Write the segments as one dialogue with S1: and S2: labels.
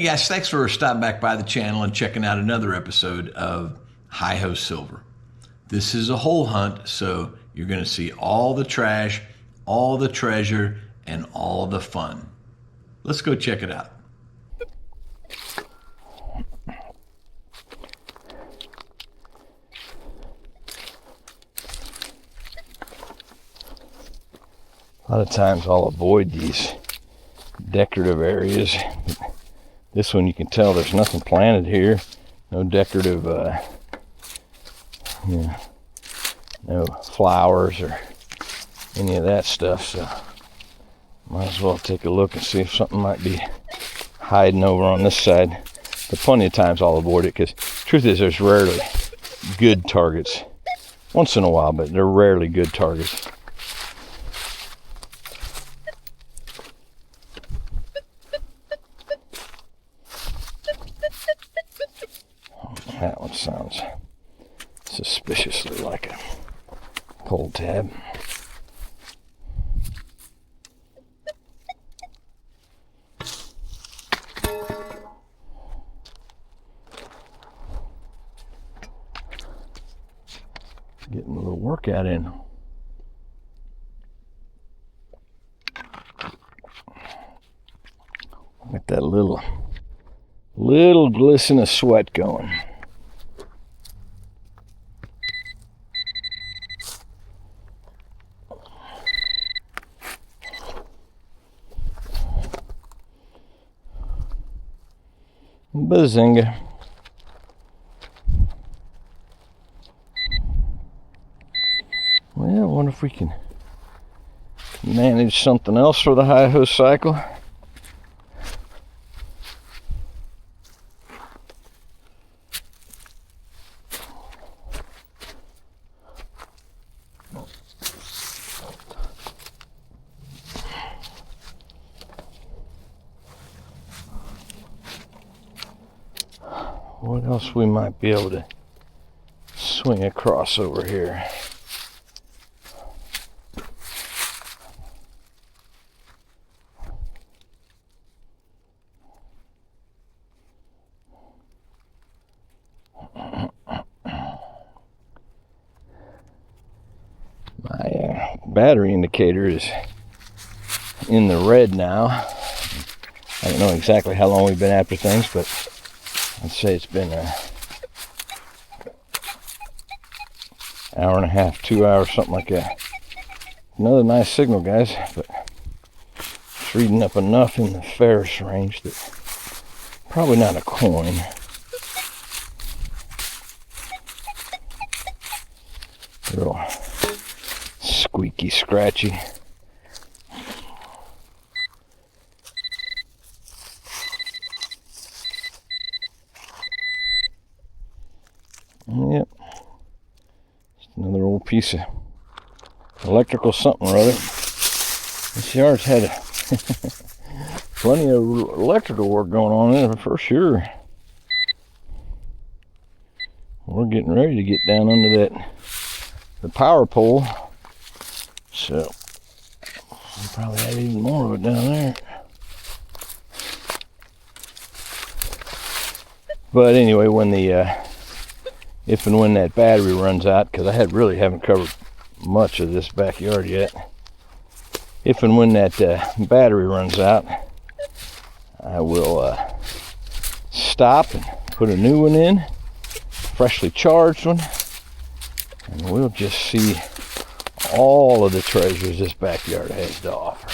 S1: Hey guys, thanks for stopping back by the channel and checking out another episode of Hi-Ho Silver. This is a hole hunt, so you're going to see all the trash, all the treasure, and all the fun. Let's go check it out. A lot of times I'll avoid these decorative areas. This one you can tell there's nothing planted here. No decorative, no flowers or any of that stuff. So might as well take a look and see if something might be hiding over on this side. But plenty of times I'll avoid it because truth is there's rarely good targets. Once in a while, but they're rarely good targets. That one sounds suspiciously like a pull tab. Getting a little workout in. Got that little glisten of sweat going. Bazinga. Well, I wonder if we can manage something else for the hi-ho cycle. What else we might be able to swing across over here? My battery indicator is in the red now. I don't know exactly how long we've been after things, but I'd say it's been an hour and a half, 2 hours, something like that. Another nice signal, guys, but it's reading up enough in the Ferris range that probably not a coin. Real squeaky, scratchy. Yep, just another old piece of electrical something or other. This yard's had plenty of electrical work going on in it for sure. We're getting ready to get down under the power pole, so we'll probably add even more of it down there. But anyway, when if and when that battery runs out, because I really haven't covered much of this backyard yet. If and when that battery runs out, I will stop and put a new one in, freshly charged one, and we'll just see all of the treasures this backyard has to offer.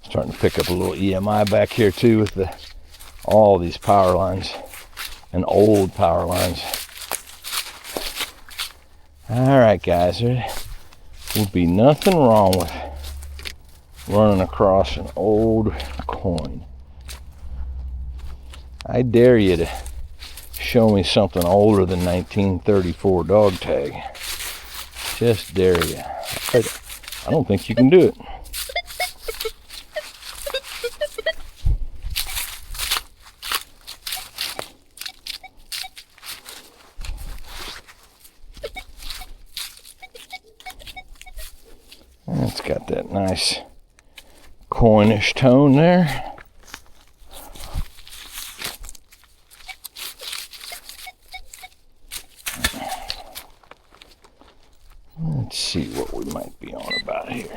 S1: Starting to pick up a little EMI back here too with all these power lines and old power lines. All right, guys, there will be nothing wrong with running across an old coin. I dare you to show me something older than 1934 dog tag. Just dare you. I don't think you can do it. got that nice coinish tone there. Let's see what we might be on about here.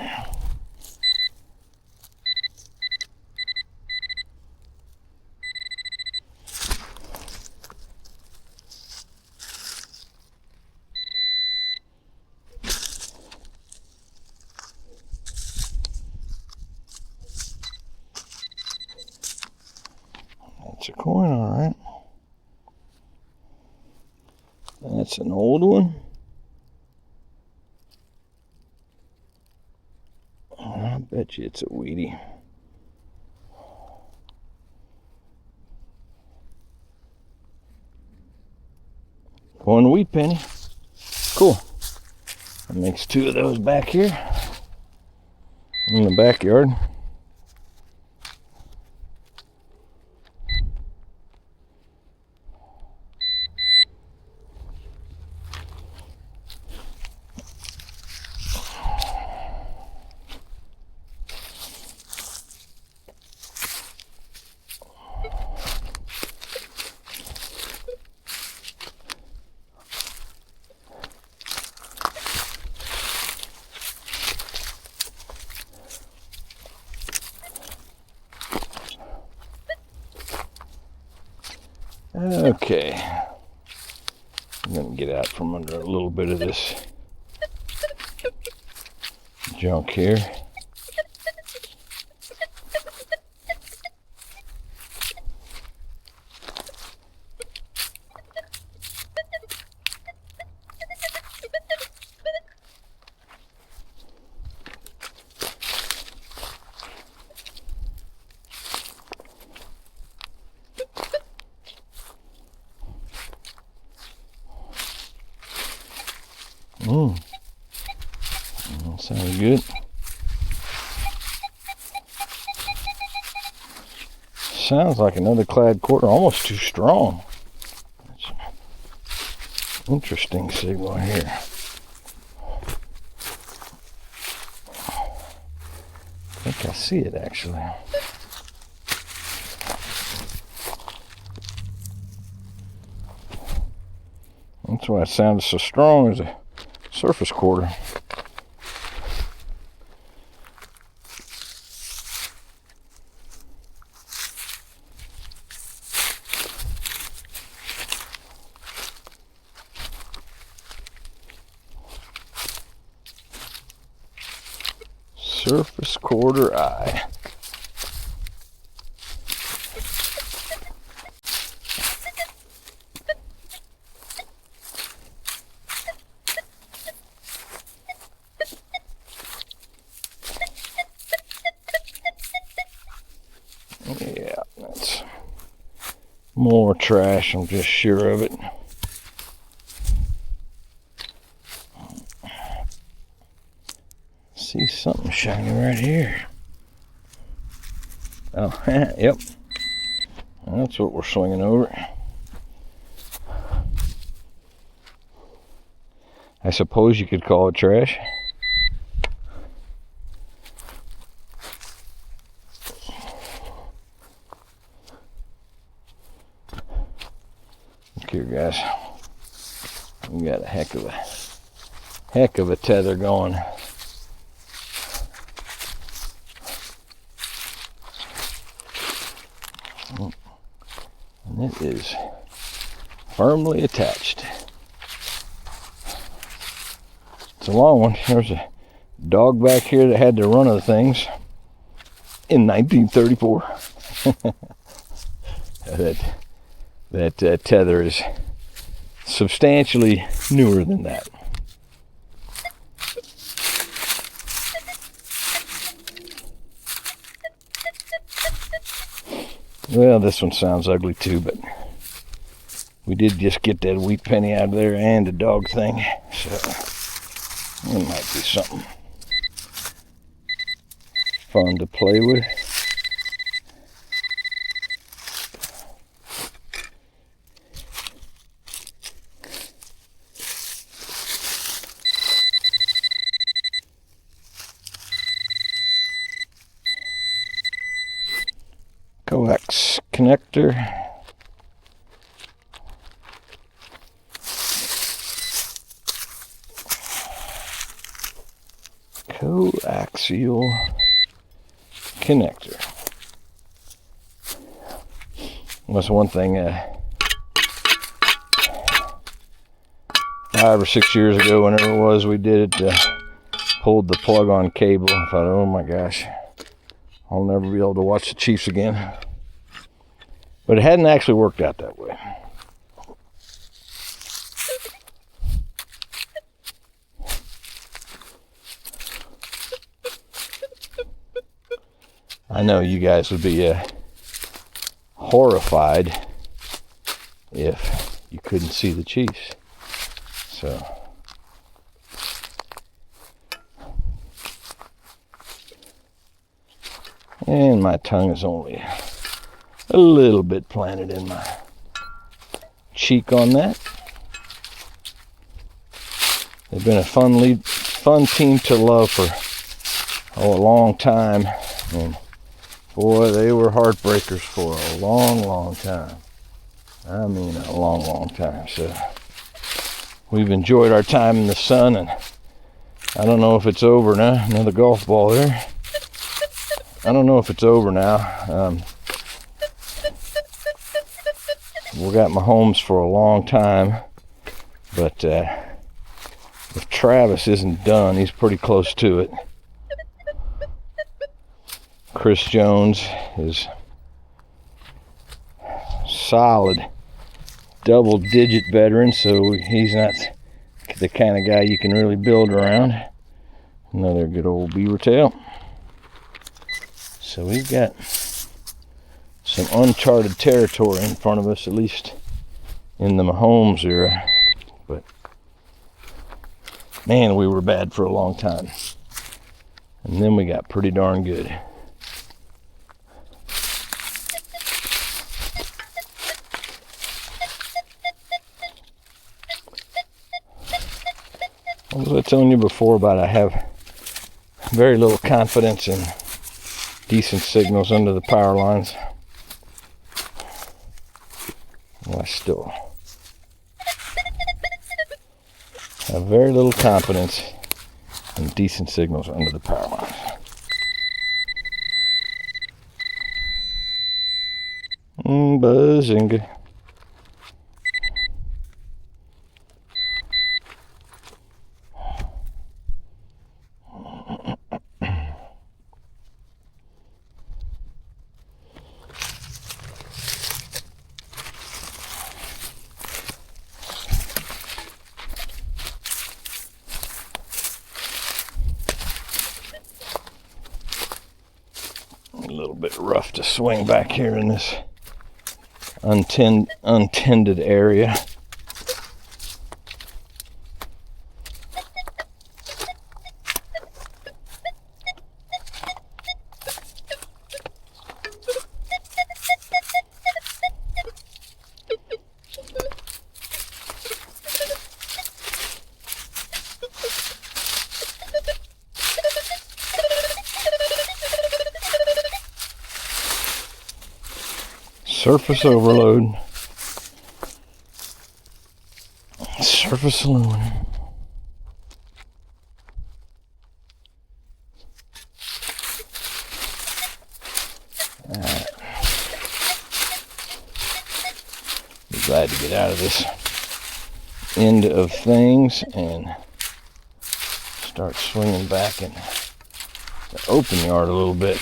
S1: That's a coin, all right. That's an old one. I bet you it's a Wheatie. One wheat penny. Cool. That makes 2 of those back here in the backyard. Okay, I'm going to get out from under a little bit of this junk here. That sounds good. Sounds like another clad quarter, almost too strong. That's an interesting signal here. I think I see it actually. That's why it sounded so strong as a surface quarter. Surface quarter eye. Yeah, that's more trash, I'm just sure of it. See something shiny right here. Oh, yep. That's what we're swinging over. I suppose you could call it trash. Look here, guys. We got a heck of a tether going. And it is firmly attached. It's a long one. There's a dog back here that had the run of the things in 1934. that tether is substantially newer than that. Well, this one sounds ugly too, but we did just get that wheat penny out of there and the dog thing, so it might be something fun to play with. connector. Coaxial connector. That's one thing 5 or 6 years ago, whenever it was we did it, pulled the plug on cable. I thought, oh my gosh, I'll never be able to watch the Chiefs again. But it hadn't actually worked out that way. I know you guys would be horrified if you couldn't see the Chiefs. So, and my tongue is only a little bit planted in my cheek on that. They've been a fun team to love for a long time, and boy, they were heartbreakers for a long time. I mean, a long time. So we've enjoyed our time in the sun, and I don't know if it's over now. Another golf ball there. I don't know if it's over now. We got Mahomes for a long time, but if Travis isn't done, he's pretty close to it. Chris Jones is solid double-digit veteran, so he's not the kind of guy you can really build around. Another good old beaver tail. So we've got some uncharted territory in front of us, at least in the Mahomes era. But man, we were bad for a long time, and then we got pretty darn good. What was I telling you before about I have very little confidence in decent signals under the power lines? Well, I still have very little confidence in decent signals under the power lines. Buzzing. A little bit rough to swing back here in this untended area. Surface overload. Surface aluminum. Alright. Be glad to get out of this end of things and start swinging back in the open yard a little bit.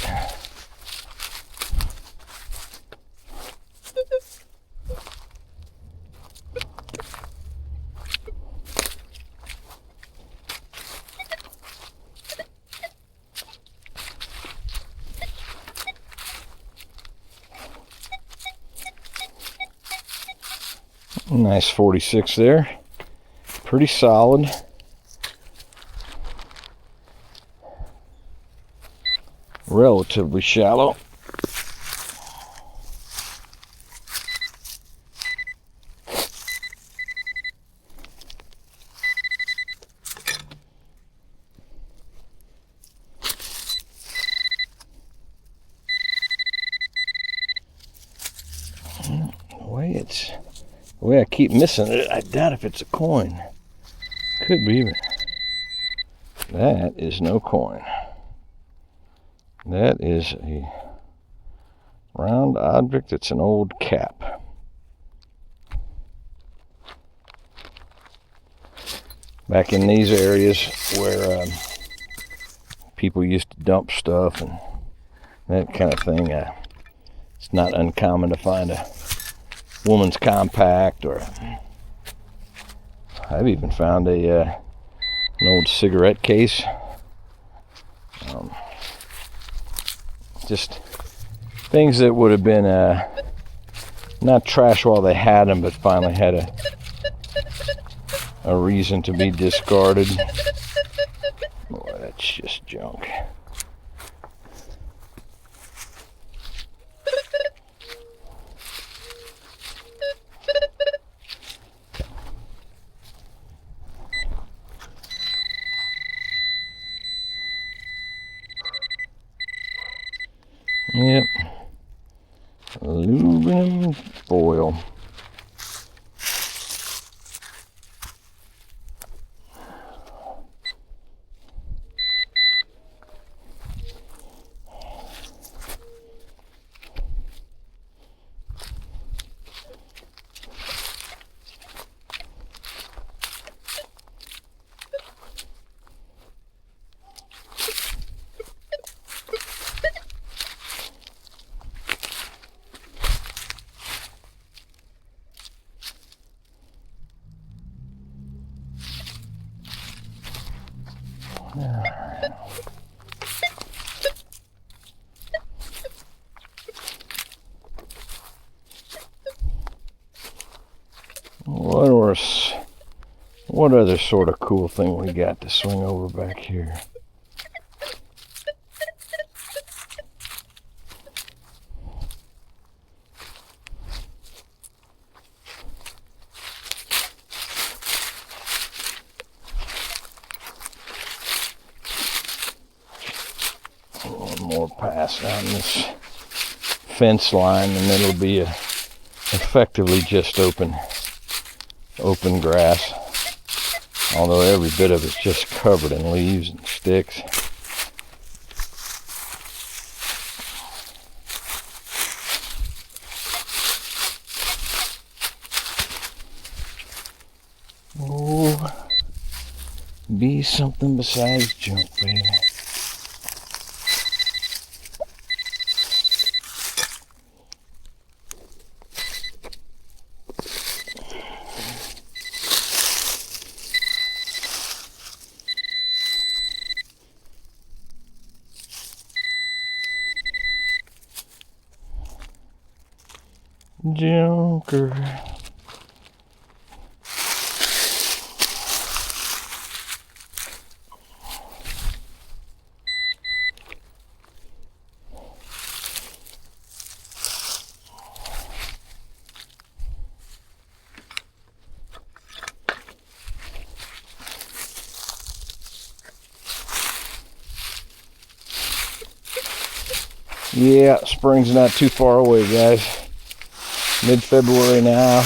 S1: Nice 46 there. Pretty solid. Relatively shallow. The way I keep missing it, I doubt if it's a coin. Could be, but that is no coin. That is a round object. It's an old cap. Back in these areas where people used to dump stuff and that kind of thing, it's not uncommon to find a woman's compact, or I've even found an old cigarette case. Just things that would have been not trash while they had them, but finally had a reason to be discarded. Boy, that's just junk. Yep. Aluminum foil. What other sort of cool thing we got to swing over back here? One more pass down this fence line, and it'll be effectively just open grass. Although every bit of it's just covered in leaves and sticks. Oh, be something besides junk, baby. Junker. Yeah, spring's not too far away, guys. Mid-February now.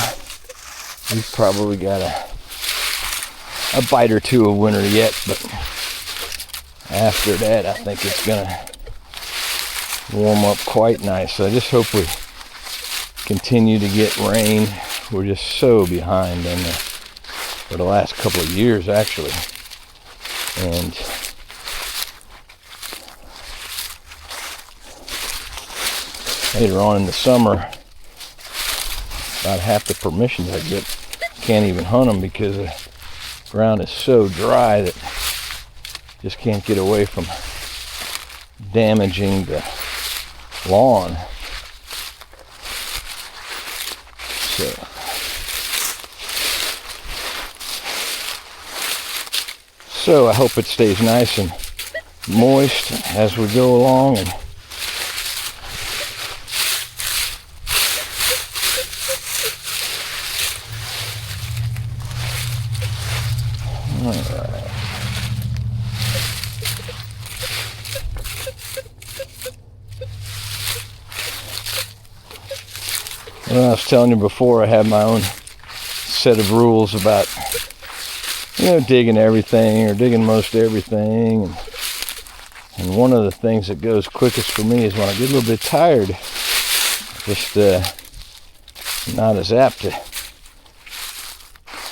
S1: We've probably got a bite or two of winter yet, but after that I think it's gonna warm up quite nice. So I just hope we continue to get rain. We're just so behind for the last couple of years, actually. And later on in the summer, about half the permissions I get can't even hunt them because the ground is so dry that just can't get away from damaging the lawn. So I hope it stays nice and moist as we go along, and was telling you before, I have my own set of rules about, you know, digging everything or digging most everything. And one of the things that goes quickest for me is when I get a little bit tired, just not as apt to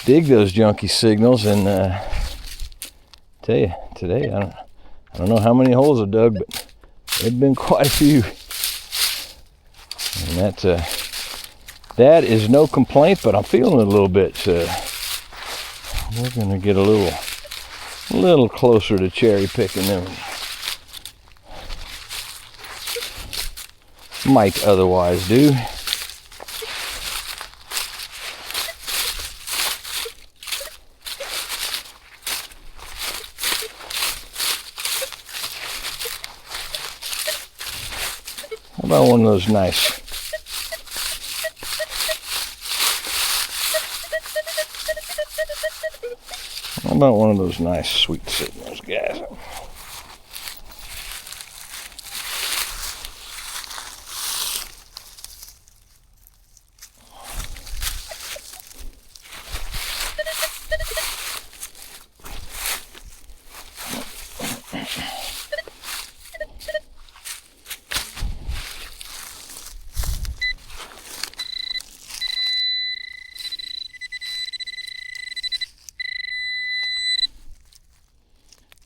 S1: dig those junky signals. And tell you, today I don't know how many holes I dug, but there've been quite a few. And that is no complaint, but I'm feeling it a little bit. So we're gonna get a little closer to cherry picking them. Might otherwise do. How about one of those nice sweet signals, guys?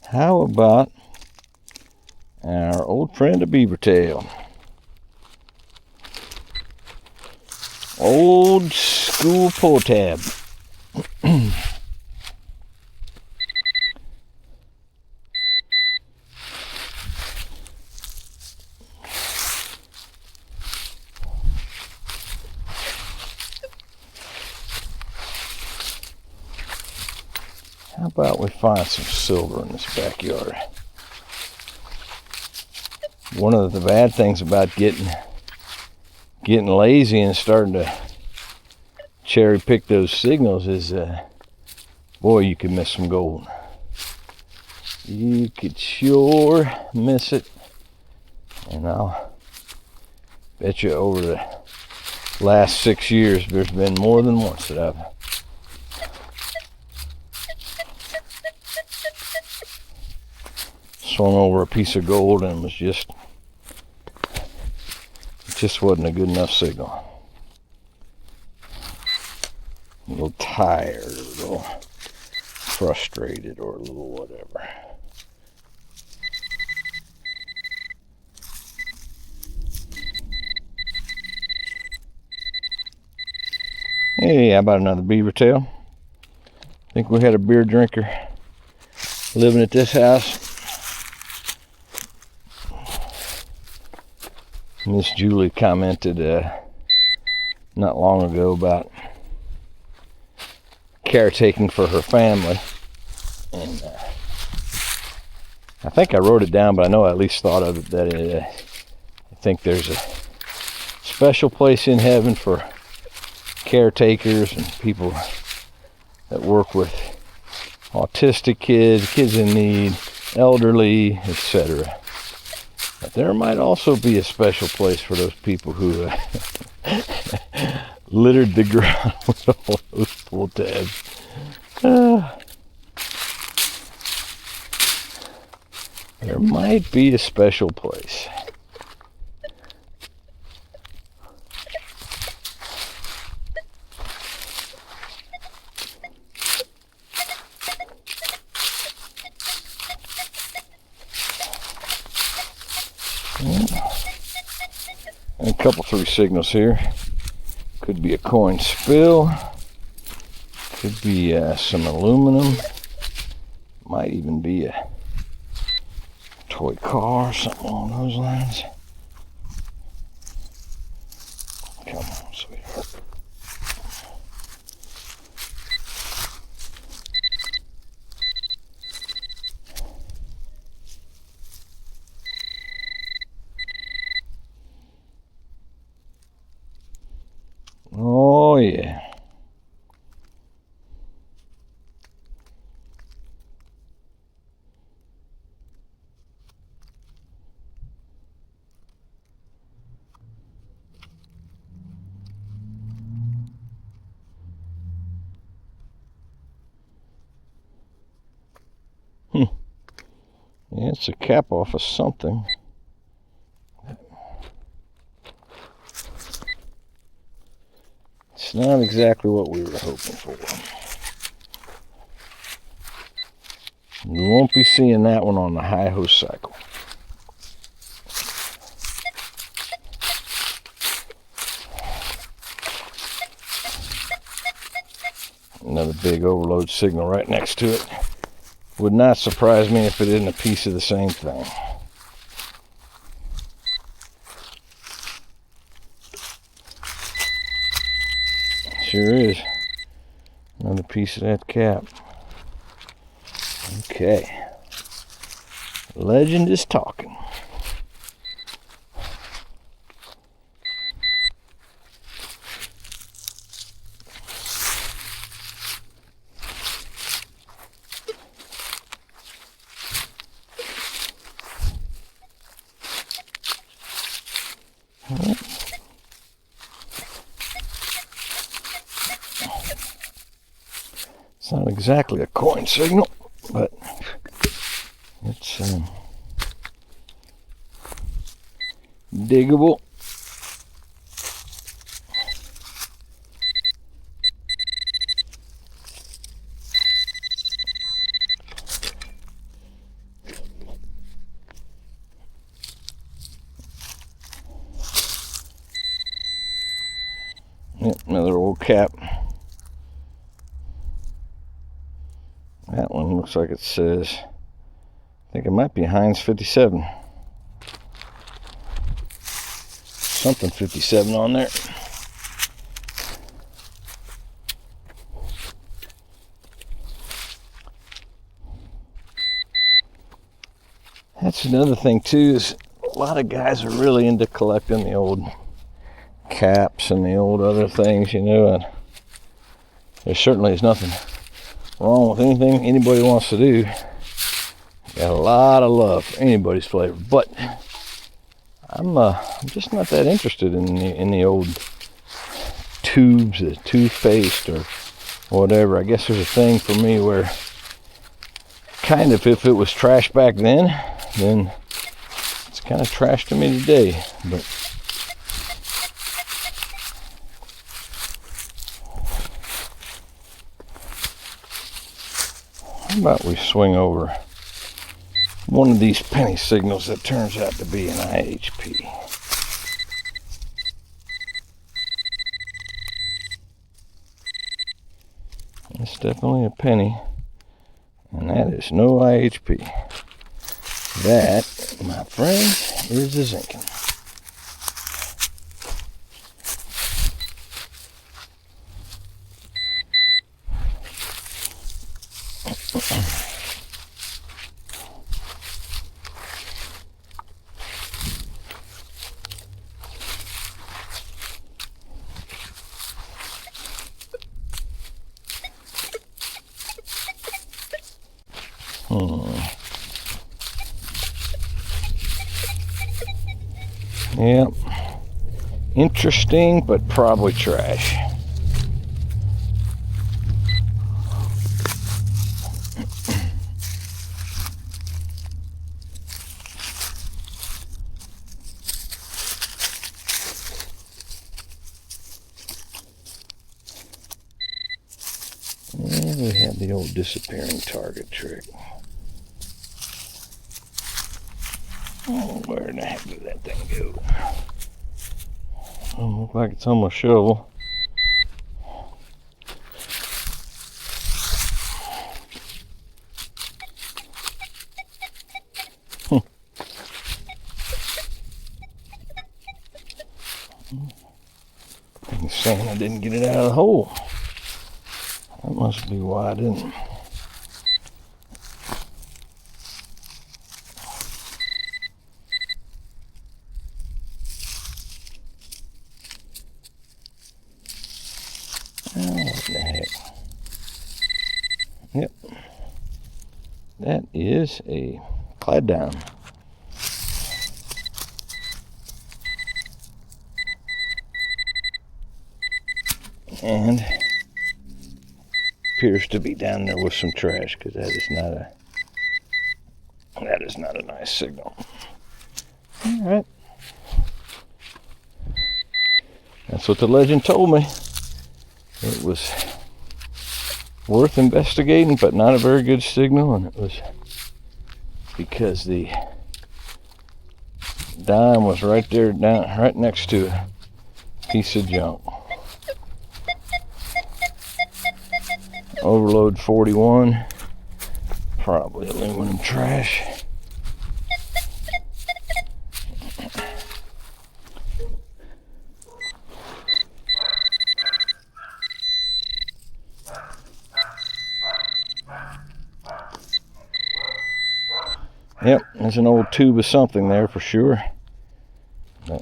S1: How about our old friend a beaver tail? Old school pull tab. How about we find some silver in this backyard? One of the bad things about getting lazy and starting to cherry pick those signals is, boy, you could miss some gold. You could sure miss it. And I'll bet you over the last 6 years, there's been more than once that I've swung over a piece of gold and it just wasn't a good enough signal. A little tired, a little frustrated, or a little whatever. Hey, how about another beaver tail? I think we had a beer drinker living at this house. Miss Julie commented not long ago about caretaking for her family, and I think I wrote it down, but I know I at least thought of it, that I think there's a special place in heaven for caretakers and people that work with autistic kids, kids in need, elderly, etc. But there might also be a special place for those people who littered the ground with all those pull tabs. There might be a special place. And a couple 3 signals here. Could be a coin spill. Could be some aluminum. Might even be a toy car, something along those lines. Come on, sweetheart. Oh yeah. Yeah, it's a cap off of something. It's not exactly what we were hoping for. We won't be seeing that one on the hi-ho cycle. Another big overload signal right next to it. Would not surprise me if it isn't a piece of the same thing. Sure is. Another piece of that cap. Okay. Legend is talking. It's not exactly a coin signal, but it's diggable. Yep, another old cap. That one looks like it says, I think it might be Heinz 57. Something 57 on there. That's another thing too, is a lot of guys are really into collecting the old caps and the old other things, you know, and there certainly is nothing wrong with anything anybody wants to do. Got a lot of love for anybody's flavor, but I'm just not that interested in the old tubes, the toothpaste or whatever. I guess there's a thing for me where kind of, if it was trash back then it's kind of trash to me today. But how about we swing over one of these penny signals that turns out to be an IHP. It's definitely a penny, and that is no IHP. That, my friends, is a zinking. Yep. Interesting, but probably trash. And we have the old disappearing target trick. Oh, where the heck did that thing go? Doesn't look like it's on my shovel. I'm saying I didn't get it out of the hole. That must be why I didn't. What the heck? Yep. That is a clad down. And appears to be down there with some trash, because that is not That is not a nice signal. All right. That's what the legend told me. It was worth investigating, but not a very good signal, and it was because the dime was right there, down right next to a piece of junk. Overload 41, probably aluminum trash. Yep, there's an old tube of something there for sure. So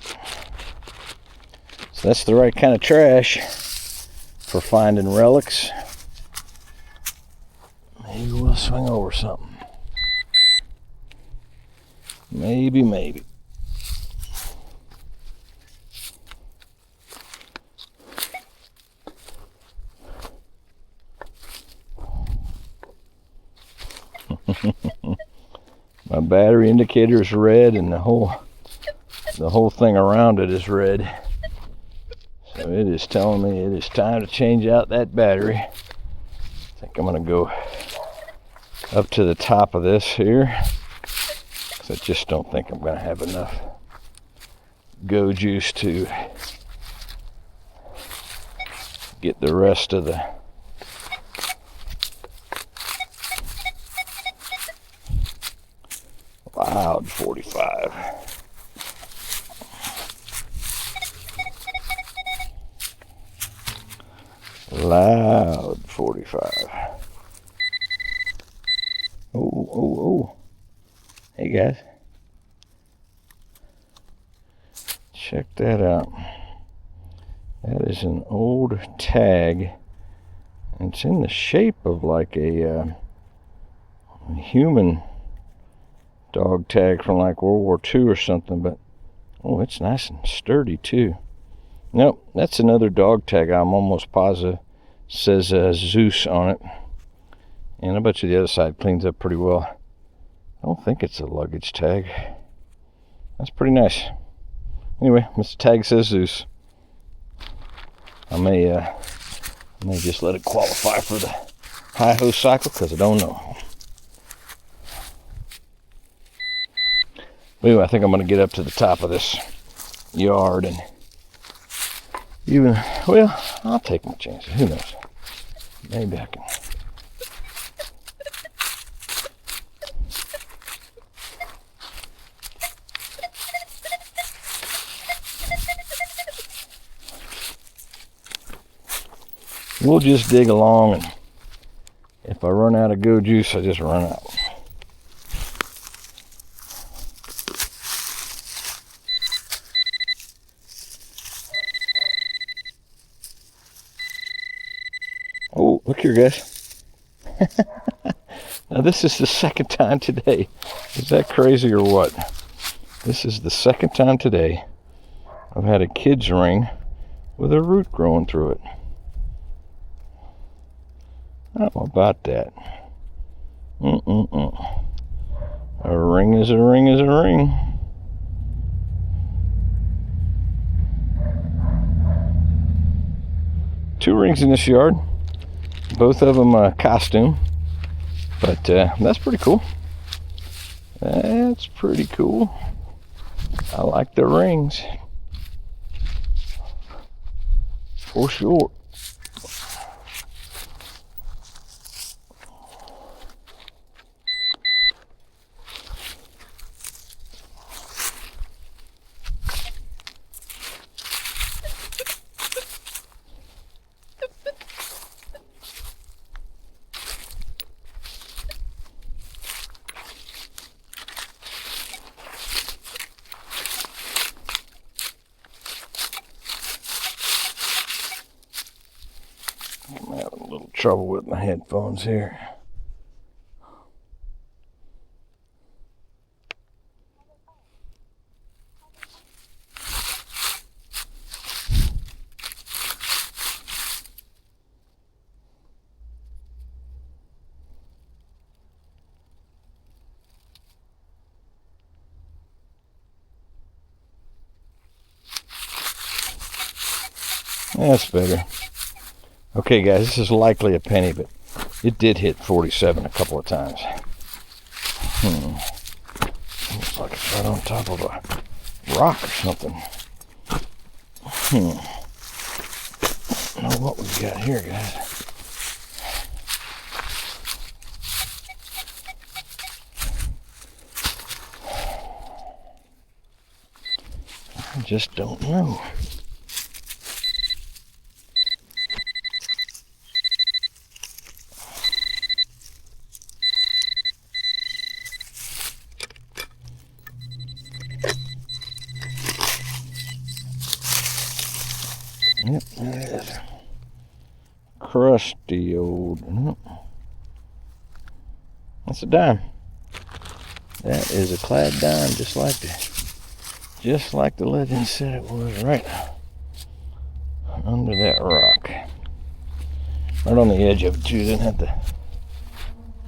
S1: that's the right kind of trash for finding relics. Maybe we'll swing over something. Maybe. My battery indicator is red, and the whole thing around it is red. So it is telling me it is time to change out that battery. I think I'm gonna go up to the top of this here, because I just don't think I'm gonna have enough go juice to get the rest of the loud 45. Loud 45. Oh. Hey guys. Check that out. That is an old tag. And it's in the shape of like a human dog tag from like World War II or something, but oh, it's nice and sturdy too. Nope, that's another dog tag. I'm almost positive. Says Zeus on it, and I bet you the other side cleans up pretty well. I don't think it's a luggage tag. That's pretty nice. Anyway, Mr. Tag says Zeus. I may just let it qualify for the hi-ho cycle, because I don't know. Anyway, I think I'm going to get up to the top of this yard and I'll take my chances. Who knows? Maybe I can. We'll just dig along, and if I run out of go juice, I just run out. Oh, look here, guys. Now, this is the second time today. Is that crazy or what? This is the second time today I've had a kid's ring with a root growing through it. How about that? A ring is a ring is a ring. Two rings in this yard. Both of them costume. But that's pretty cool. That's pretty cool. I like the rings. For sure. I'm having a little trouble with my headphones here. That's better. Okay, guys, this is likely a penny, but it did hit 47 a couple of times. Looks like it's right on top of a rock or something. I don't know what we've got here, guys. I just don't know. Yep, there it is. Crusty old. That's a dime. That is a clad dime, just like the legend said it was, right under that rock. Right on the edge of it, too. Didn't have to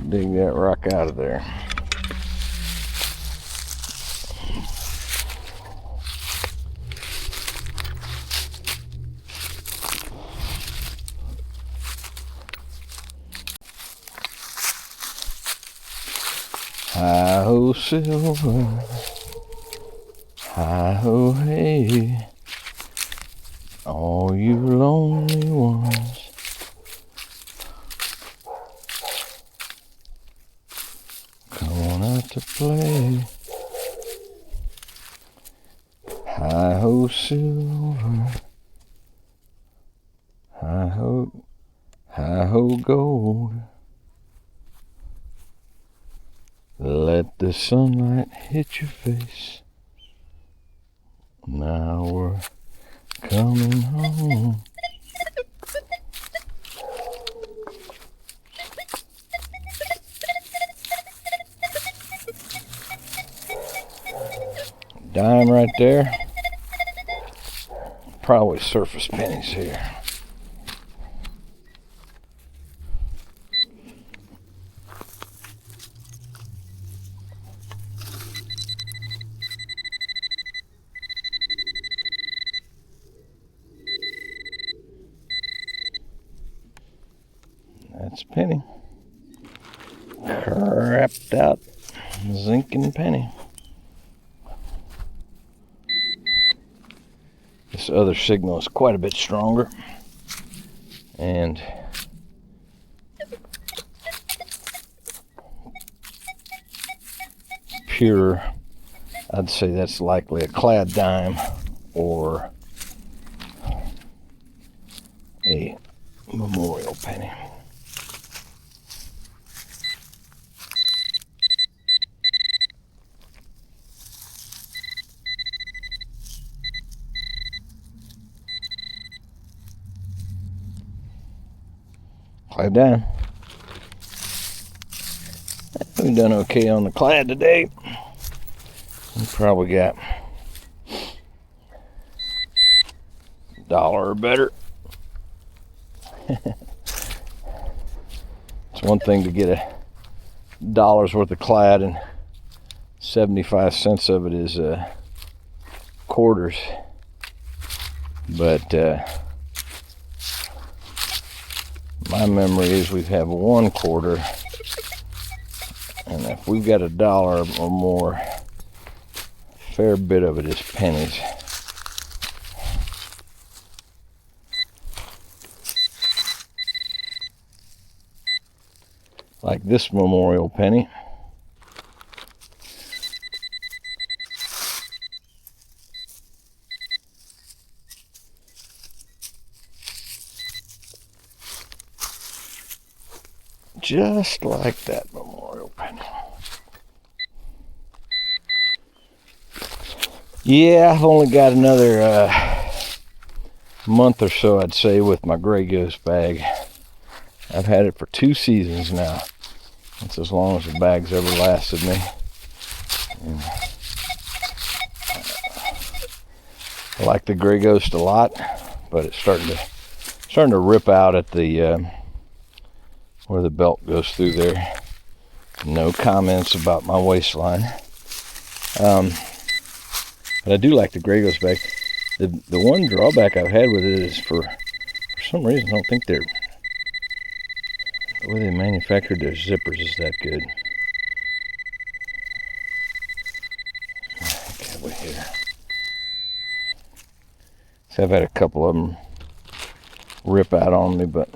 S1: dig that rock out of there. Hi-ho, silver, hi-ho, hey, all you lonely ones, come on out to play. Hi-ho, silver, hi-ho, hi-ho, gold. Let the sunlight hit your face. Now we're coming home. Dime right there. Probably surface pennies here. That's a penny. Crapped out zinking penny. This other signal is quite a bit stronger and pure. I'd say that's likely a clad dime or a memorial penny. Clad dime. We've done okay on the clad today. We probably got $1 or better. It's one thing to get $1's worth of clad and 75 cents of it is quarters. But my memory is we have 1 quarter, and if we've got $1 or more, a fair bit of it is pennies. Like this memorial penny. Just like that memorial penny. Yeah, I've only got another month or so, I'd say, with my Gray Ghost bag. I've had it for 2 seasons now. That's as long as the bag's ever lasted me. And I like the Gray Ghost a lot, but it's starting to rip out at the where the belt goes through there. No comments about my waistline. But I do like the Gray Ghost bag. The one drawback I've had with it is for some reason I don't think the way they manufactured their zippers is that good. Okay, wait here. So I've had a couple of them rip out on me, but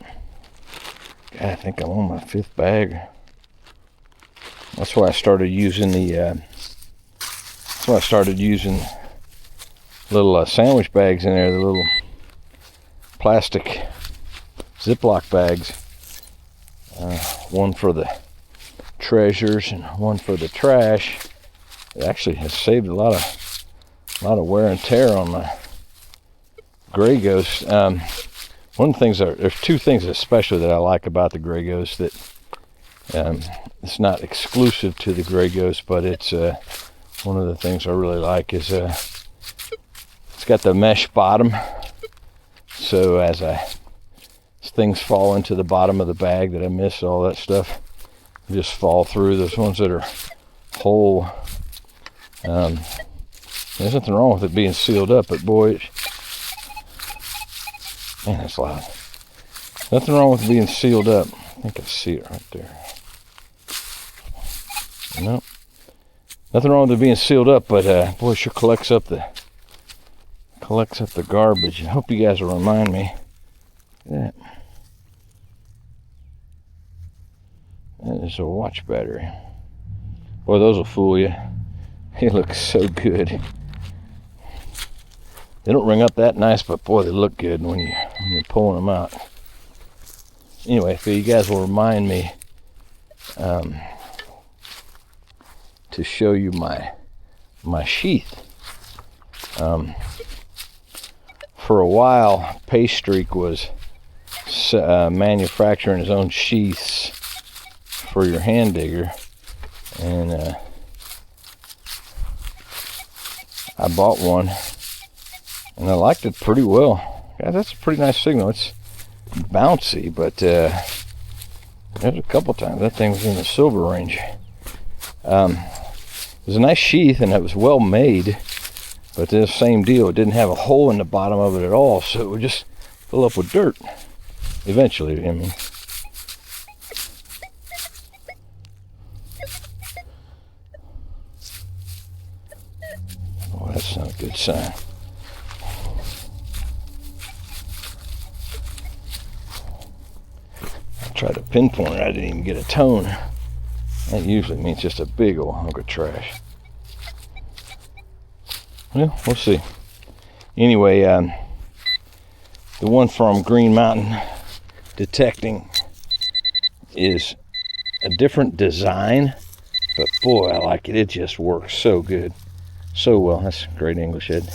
S1: God, I think I'm on my 5th bag. That's why I started using little sandwich bags in there, the little plastic Ziploc bags. One for the treasures and one for the trash. It actually has saved a lot of wear and tear on my Gray Ghost. One of the things there's 2 things especially that I like about the Gray Ghost that it's not exclusive to the Gray Ghost, but it's one of the things I really like is it's got the mesh bottom, so as things fall into the bottom of the bag that I miss, all that stuff just fall through. Those ones that are whole, there's nothing wrong with it being sealed up, but boy, man, that's loud. Nothing wrong with it being sealed up. I think I see it right there. No, nothing wrong with it being sealed up, but boy, it sure collects up the garbage. I hope you guys will remind me. Look at that. That is a watch battery. Boy, those will fool you. They look so good. They don't ring up that nice, but boy, they look good when you're pulling them out. Anyway, so you guys will remind me to show you my sheath. For a while, Paystreak was manufacturing his own sheaths for your Handdigger, and I bought one and I liked it pretty well. Yeah, that's a pretty nice signal. It's bouncy, but there's a couple times that thing was in the silver range. It was a nice sheath and it was well made, but the same deal, it didn't have a hole in the bottom of it at all, so it would just fill up with dirt eventually. I mean, oh, that's not a good sign. I tried to pinpoint it, I didn't even get a tone. That usually means just a big old hunk of trash. Well, we'll see. Anyway, the one from Green Mountain Detecting is a different design, but boy, I like it. It just works so good, so well. That's great English, Ed.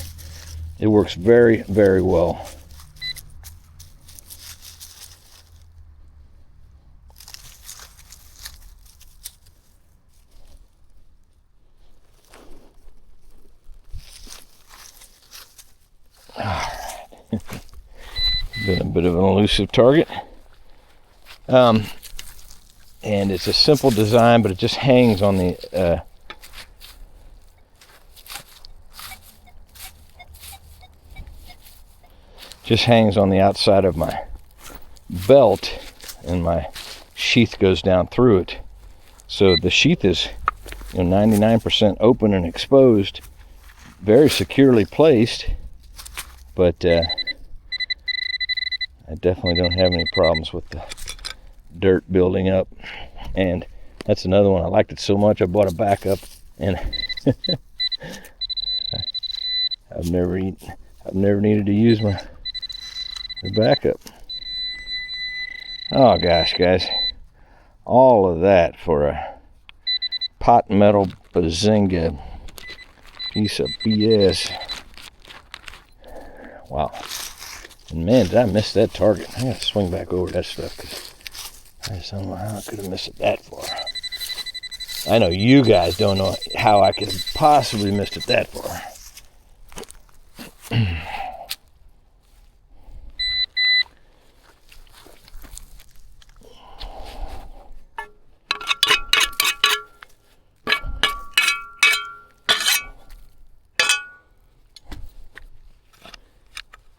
S1: It works very, very well. Been a bit of an elusive target, and it's a simple design, but it just hangs on the outside of my belt, and my sheath goes down through it. So the sheath is 99% open and exposed, very securely placed, but I definitely don't have any problems with the dirt building up. And that's another one. I liked it so much I bought a backup, and I've never needed to use the backup. Oh gosh, guys, all of that for a pot metal bazinga piece of BS. Wow. And man, did I miss that target. I gotta swing back over that stuff because I just don't know how I could have missed it that far. I know you guys don't know how I could have possibly missed it that far.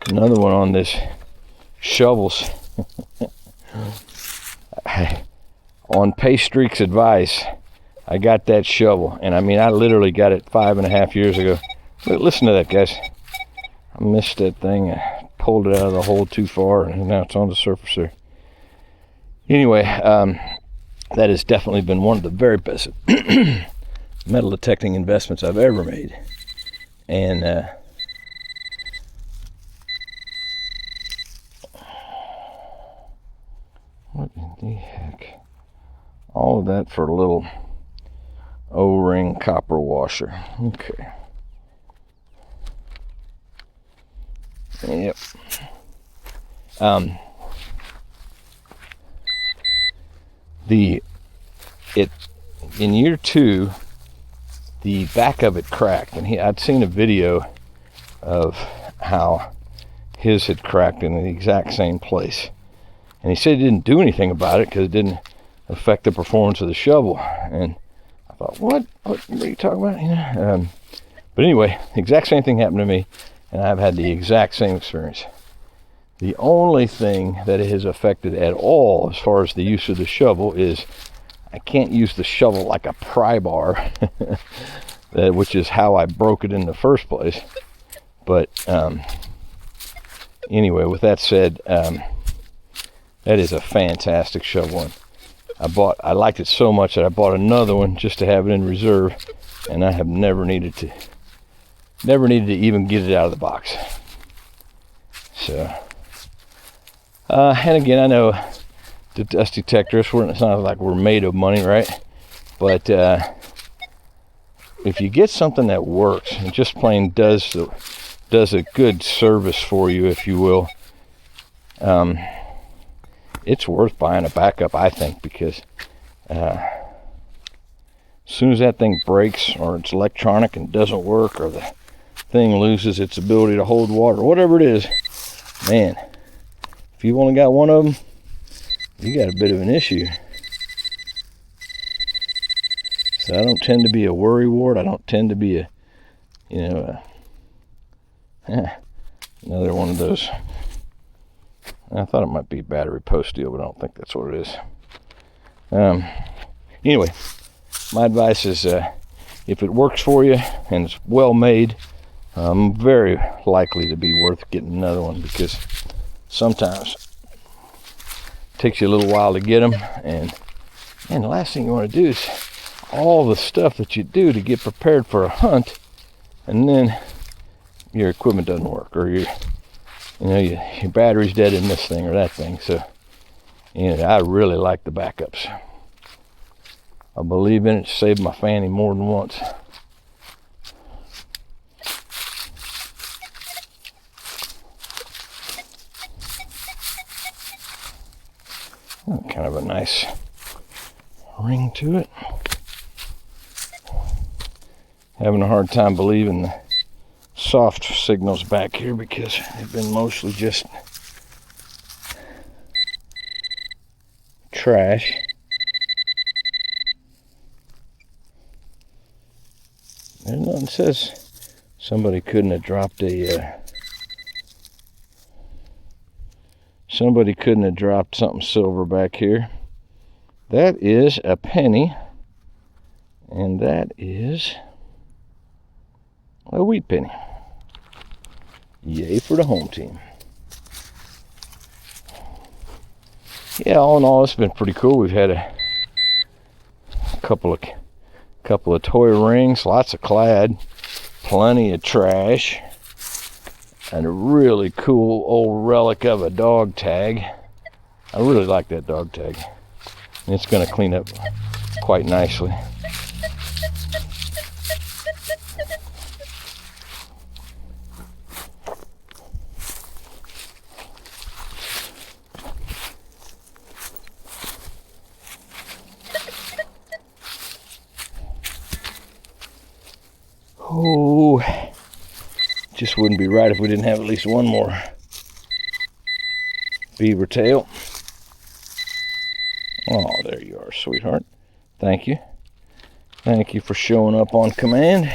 S1: Another one on this shovels. On Paystreak's advice, I got that shovel, and I mean, I literally got it 5.5 years ago. Listen to that, guys. I missed that thing. I pulled it out of the hole too far, and now it's on the surface there. Anyway, that has definitely been one of the very best metal detecting investments I've ever made. And what in the heck? All of that for a little O-ring copper washer. Okay. Yep. In year 2, the back of it cracked, and I'd seen a video of how his had cracked in the exact same place, and he said he didn't do anything about it because it didn't affect the performance of the shovel. And I thought, what are you talking about? You know? But anyway, the exact same thing happened to me, and I've had the exact same experience. The only thing that it has affected at all as far as the use of the shovel is I can't use the shovel like a pry bar, which is how I broke it in the first place. But anyway, with that said, that is a fantastic shovel. I liked it so much that I bought another one just to have it in reserve, and I have never needed to even get it out of the box. So, and again, I know the dust detectors, it's not like we're made of money, right? But if you get something that works and just plain does a good service for you, if you will, it's worth buying a backup, I think, because as soon as that thing breaks, or it's electronic and doesn't work, or the thing loses its ability to hold water, whatever it is, man, if you've only got one of them, you got a bit of an issue. So I don't tend to be a worrywart. I don't tend to be another one of those. I thought it might be a battery post deal, but I don't think that's what it is. Anyway, my advice is if it works for you and it's well made, very likely to be worth getting another one, because sometimes it takes you a little while to get them, and the last thing you want to do is all the stuff that you do to get prepared for a hunt, and then your equipment doesn't work, or your battery's dead in this thing or that thing. So I really like the backups. I believe in it. Saved my fanny more than once. Kind of a nice ring to it. Having a hard time believing the soft signals back here, because they've been mostly just trash. There's nothing says somebody couldn't have dropped something silver back here. That is a penny, and that is a wheat penny. Yay for the home team. Yeah, all in all, it's been pretty cool. We've had a couple of toy rings, lots of clad, plenty of trash, and a really cool old relic of a dog tag. I really like that dog tag. And it's going to clean up quite nicely. Oh, just wouldn't be right if we didn't have at least one more beaver tail. Oh, there you are, sweetheart. Thank you. Thank you for showing up on command.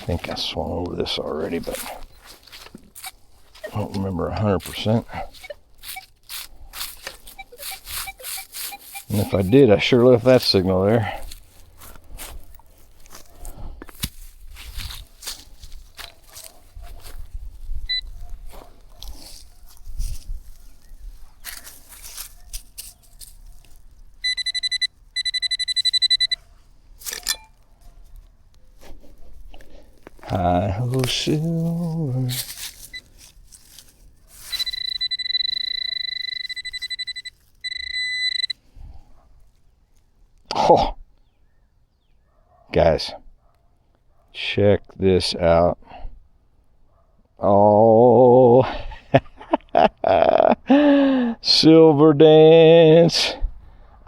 S1: think I swung over this already, but I don't remember 100%. And if I did, I sure left that signal there. Hi-ho silver. Oh, guys, check this out. Oh, silver dance.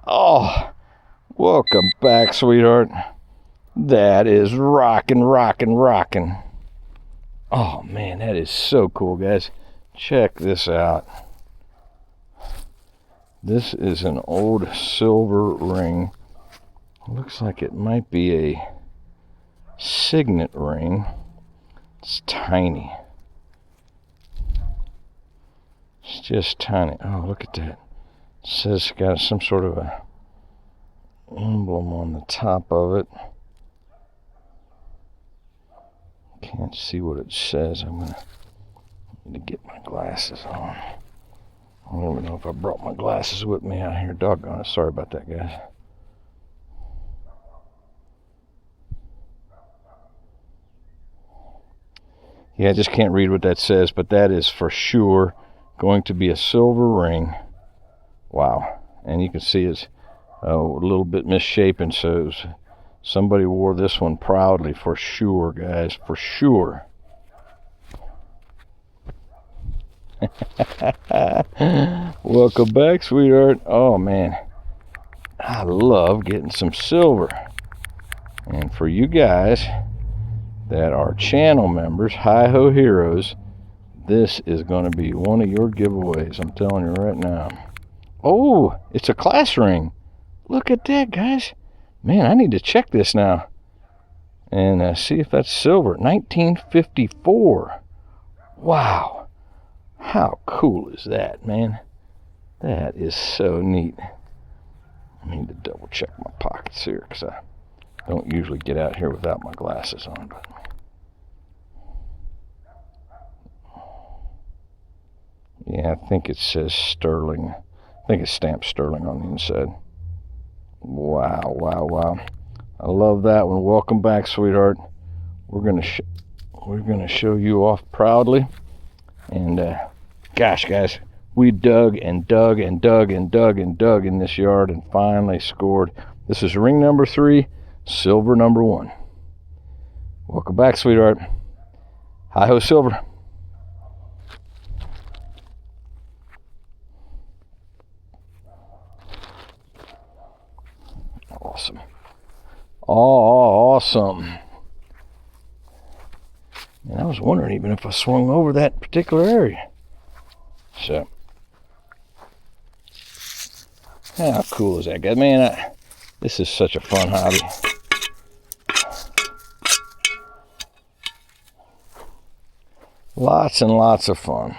S1: Oh, welcome back, sweetheart. That is rockin', rockin', rockin'. Oh man, that is so cool, guys. Check this out. This is an old silver ring. Looks like it might be a signet ring. It's tiny. It's just tiny. Oh, look at that. It says it's got some sort of a emblem on the top of it. Can't see what it says. I'm gonna need to get my glasses on. I don't even know if I brought my glasses with me out here. Doggone it. Sorry about that, guys. Yeah, I just can't read what that says, but that is for sure going to be a silver ring. Wow. And you can see it's a little bit misshapen, so somebody wore this one proudly for sure, guys, for sure. Welcome back, sweetheart. Oh man, I love getting some silver. And for you guys that are channel members, hi-ho heroes, this is going to be one of your giveaways. I'm telling you right now. Oh, it's a class ring. Look at that, guys. Man, I need to check this now and see if that's silver. 1954. Wow. How cool is that, man? That is so neat. I need to double check my pockets here because I don't usually get out here without my glasses on. But yeah, I think it says sterling. I think it's stamped sterling on the inside. Wow, wow, wow. I love that one. Welcome back, sweetheart. We're gonna show you off proudly. And gosh, guys, we dug and dug and dug and dug and dug in this yard and finally scored. This is ring number 3, silver number 1. Welcome back, sweetheart. Hi-ho silver. Awesome. Awesome. And I was wondering even if I swung over that particular area. So, how cool is that, guy? Man, this is such a fun hobby. Lots and lots of fun.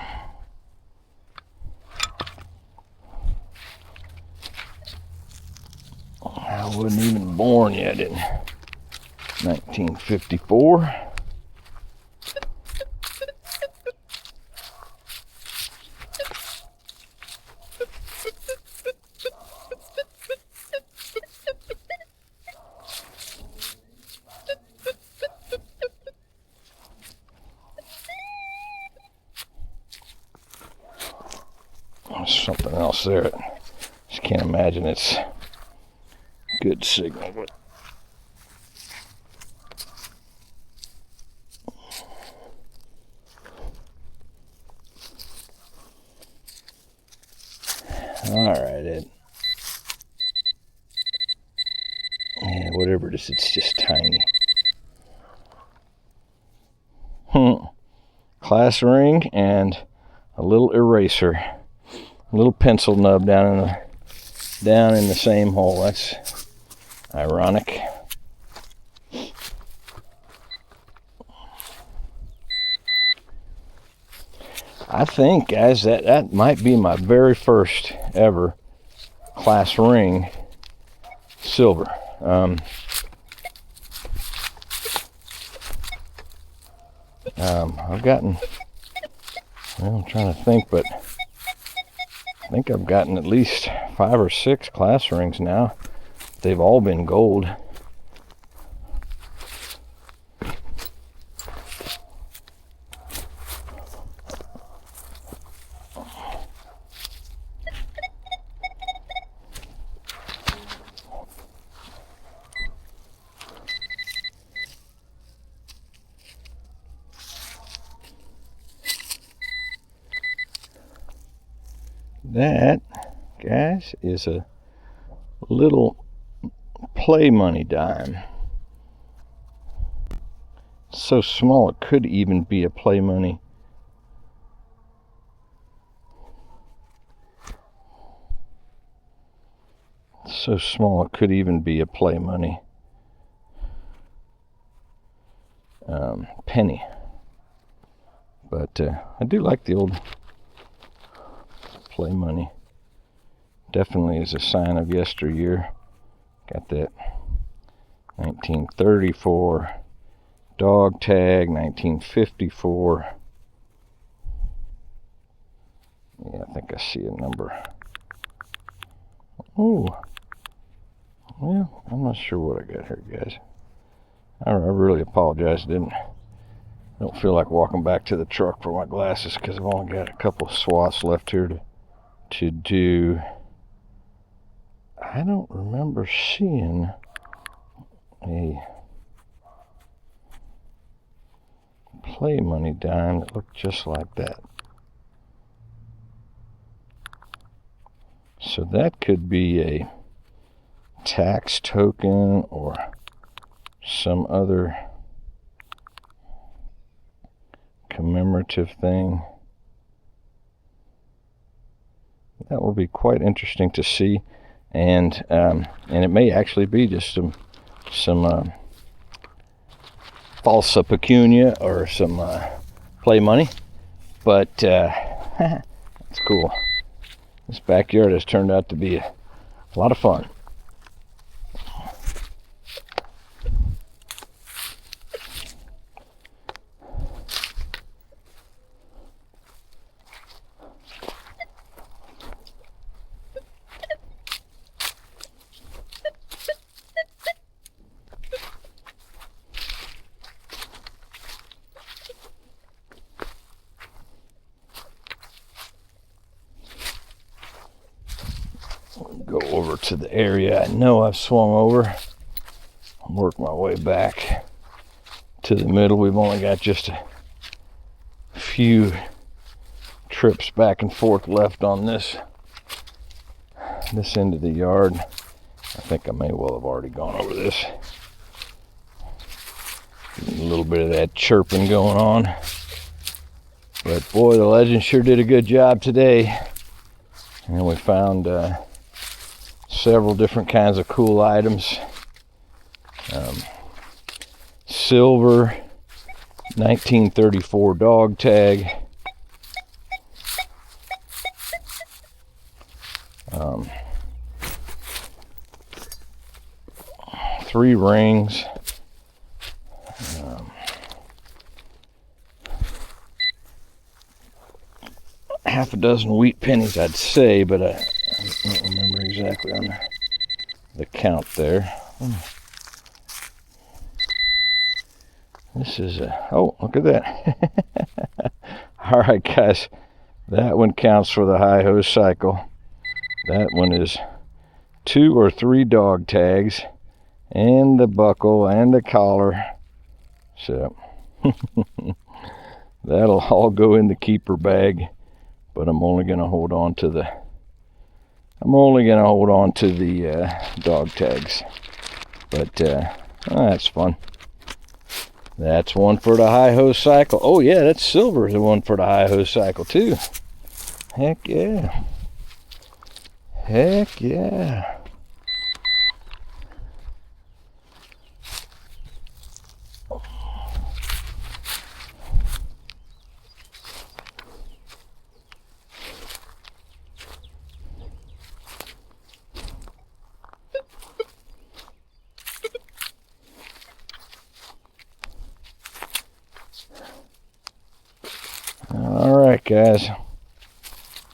S1: I wasn't even born yet in 1954. There's something else there. Just can't imagine it's good signal, but all right, Ed. Yeah, whatever it is, it's just tiny. Class ring and a little eraser, a little pencil nub down in the same hole. That's ironic. I think, guys, that might be my very first ever class ring silver. I've gotten, well, I'm trying to think, but I think I've gotten at least 5 or 6 class rings now. They've all been gold. That, guys, is a little play money dime. So small it could even be a play money. So small it could even be a play money penny. But I do like the old play money. Definitely is a sign of yesteryear. Got that 1934 dog tag, 1954. Yeah, I think I see a number. Oh, well, I'm not sure what I got here, guys. I really apologize. Don't feel like walking back to the truck for my glasses because I've only got a couple of swaths left here to do. I don't remember seeing a play money dime that looked just like that. So that could be a tax token or some other commemorative thing. That will be quite interesting to see, and it may actually be just some falsa pecunia or some play money, but it's cool. This backyard has turned out to be a lot of fun. Go over to the area I know I've swung over, work my way back to the middle. We've only got just a few trips back and forth left on this end of the yard. I think I may well have already gone over this. A little bit of that chirping going on, but boy, the legend sure did a good job today. And we found several different kinds of cool items. Silver 1934 dog tag. 3 rings. Half a dozen wheat pennies, I'd say, but I don't remember exactly on the count there. This is oh, look at that. All right, guys, that one counts for the hi-ho cycle. That one is 2 or 3 dog tags and the buckle and the collar. So that'll all go in the keeper bag, but I'm only going to hold on to the dog tags. But that's fun. That's one for the hi-ho cycle. Oh yeah, that's silver is the one for the hi-ho cycle too. Heck yeah. Heck yeah. guys.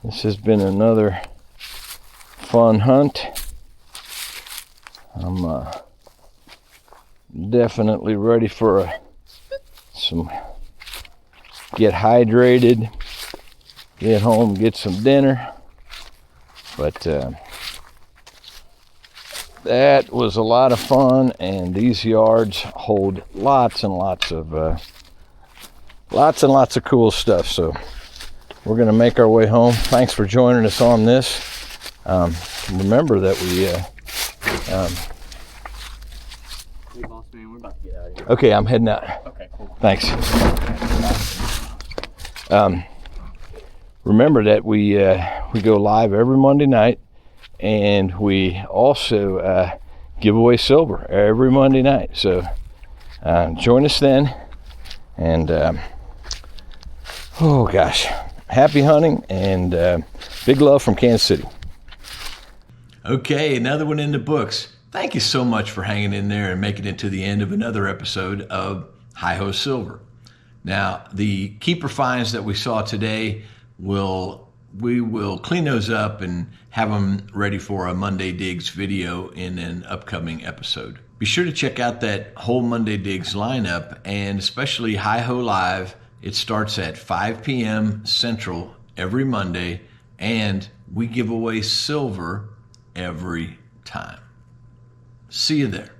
S1: This has been another fun hunt. I'm definitely ready for get hydrated, get home, get some dinner. But that was a lot of fun, and these yards hold lots and lots of cool stuff. So we're gonna make our way home. Thanks for joining us on this. Remember that
S2: Hey, boss man, we're about to get out of here.
S1: okay, I'm heading out.
S2: Okay, cool.
S1: Thanks. Remember that we go live every Monday night, and we also give away silver every Monday night. So join us then, and oh gosh, happy hunting, and big love from Kansas City. Okay, another one in the books. Thank you so much for hanging in there and making it to the end of another episode of Hi-Ho Silver. Now, the keeper finds that we saw today, we will clean those up and have them ready for a Monday Digs video in an upcoming episode. Be sure to check out that whole Monday Digs lineup, and especially Hi-Ho Live. It starts at 5 p.m. Central every Monday, and we give away silver every time. See you there.